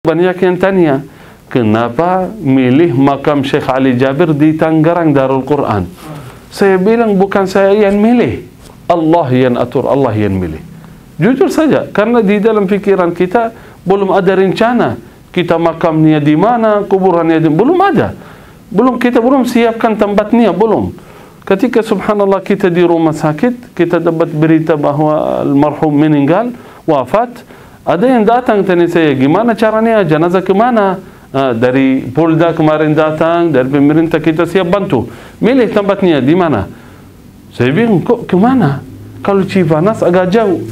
Banyak yang tanya, kenapa milih makam Syekh Ali Jabir di Tangerang Darul Quran? Saya bilang bukan saya yang milih, Allah yang atur, Allah yang milih. Jujur saja, karena di dalam fikiran kita belum ada rencana kita makamnya di mana, kuburannya belum ada. Kita belum siapkan tempatnya, belum. Ketika subhanallah kita di rumah sakit, kita dapat berita bahwa almarhum meninggal, wafat. Ada yang datang tanya saya, gimana caranya, jenazah kemana? Dari Polda kemarin datang, dari pemerintah kita siap bantu. Milih tempatnya di mana? Saya bilang, kok kemana? Kalau Cipanas agak jauh.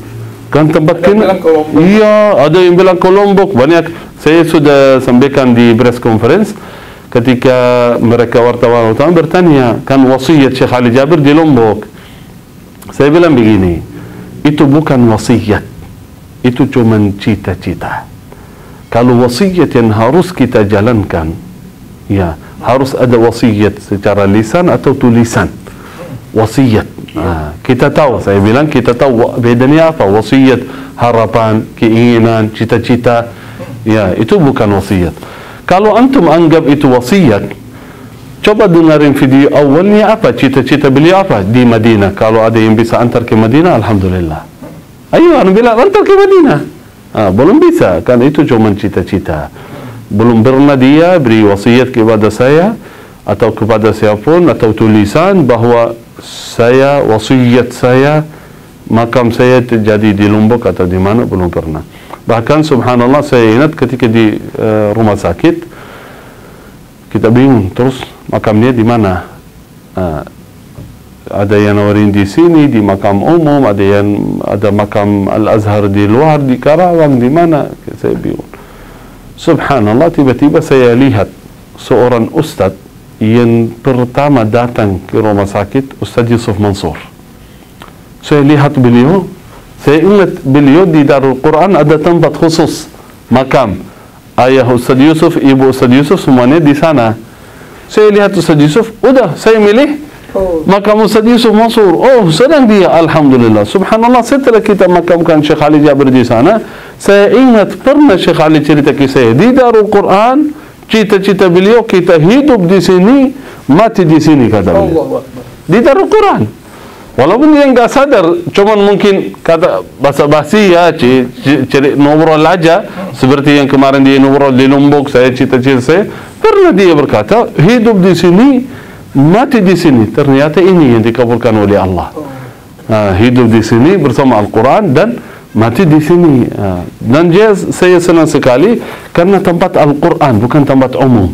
Kan tempat kena. Iya, ada yang bilang ke Lombok. Banyak. Saya sudah sampaikan di press conference ketika mereka wartawan bertanya, kan wasiat Syekh Ali Jabir di Lombok. Saya bilang begini, itu bukan wasiat. Itu cuma cita-cita. Kalau wasiat yang harus kita jalankan, ya harus ada wasiat secara lisan atau tulisan. Wasiat. Kita tahu, saya bilang kita tahu bedanya apa. Wasiat, harapan, keinginan, cita-cita. Ya, itu bukan wasiat. Kalau antum anggap itu wasiat, coba dengarin video awalnya apa, cita-cita beliau apa di Madinah. Kalau ada yang bisa antar ke Madinah, alhamdulillah. Ayo, anu bilang antar ke Madinah. Belum bisa, kan itu cuma cita-cita. Belum pernah dia beri wasiat kepada saya atau kepada siapapun atau tulisan bahwa saya, wasiat saya, makam saya terjadi di Lombok atau di mana, belum pernah. Bahkan subhanallah saya ingat ketika di rumah sakit, kita bingung terus makamnya di mana. Ada yang nawarin di sini, di makam umum, ada makam Al-Azhar di luar, di Karawang, di mana, saya bingung. Subhanallah, tiba-tiba saya lihat seorang ustaz yang pertama datang ke rumah sakit, Ustaz Yusuf Mansur. Saya lihat beliau, saya ingat beliau di Darul Quran ada tempat khusus, makam. Ayah Ustaz Yusuf, ibu Ustaz Yusuf, semuanya di sana. Saya lihat Ustaz Yusuf, udah, saya milih makam Ustaz Yusuf Mansur. Oh, sedang dia, alhamdulillah. Subhanallah, setelah kita makamkan Syekh Ali Jabir di sana, saya ingat pernah Syekh Ali cerita ke saya di Darul Quran, cita-cita beliau kita hidup di sini, mati di sini, kata beliau. Di Darul Quran. Walaupun dia enggak sadar, cuman mungkin kata basa-basi ya, ngobrol aja, seperti yang kemarin dia ngobrol di Lombok, saya cita-cita saya, pernah dia berkata, hidup di sini, mati di sini. Ternyata ini yang dikabulkan oleh Allah. Hidup di sini bersama Al-Quran dan mati di sini. Dan saya senang sekali karena tempat Al-Quran bukan tempat umum.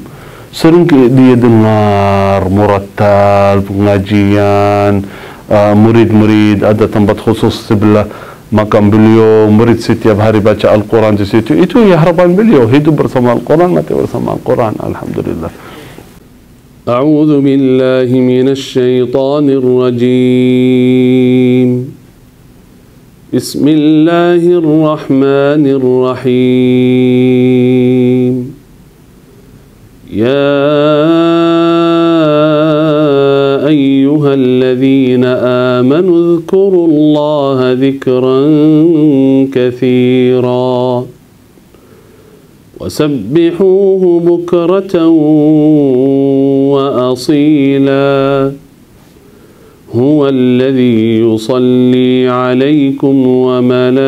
Sering dia dengar murattal, pengajian, murid-murid, ada tempat khusus sebelah makam beliau, murid setiap hari baca Al-Quran di situ. Itu ya harapan beliau, hidup bersama Al-Quran, mati bersama Al-Quran. Alhamdulillah. أعوذ بالله من الشيطان الرجيم بسم الله الرحمن الرحيم يا أيها الذين آمنوا اذكروا الله ذكرا كثيرا وسبحوه بكرة وأصيلا هو الذي يصلي عليكم وملائكته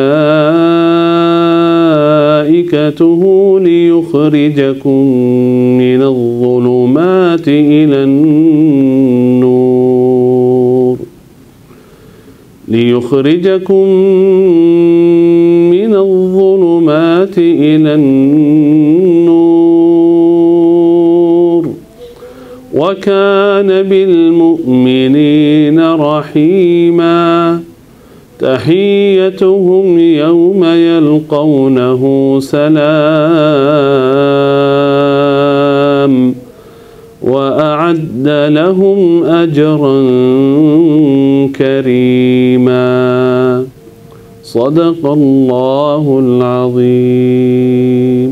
ليخرجكم من الظلمات إلى النور ليخرجكم من الظلمات إلى النور وكان بالمؤمنين رحيما تحيتهم يوم يلقونه سلام وأعد لهم أجرا كريما صدق الله العظيم.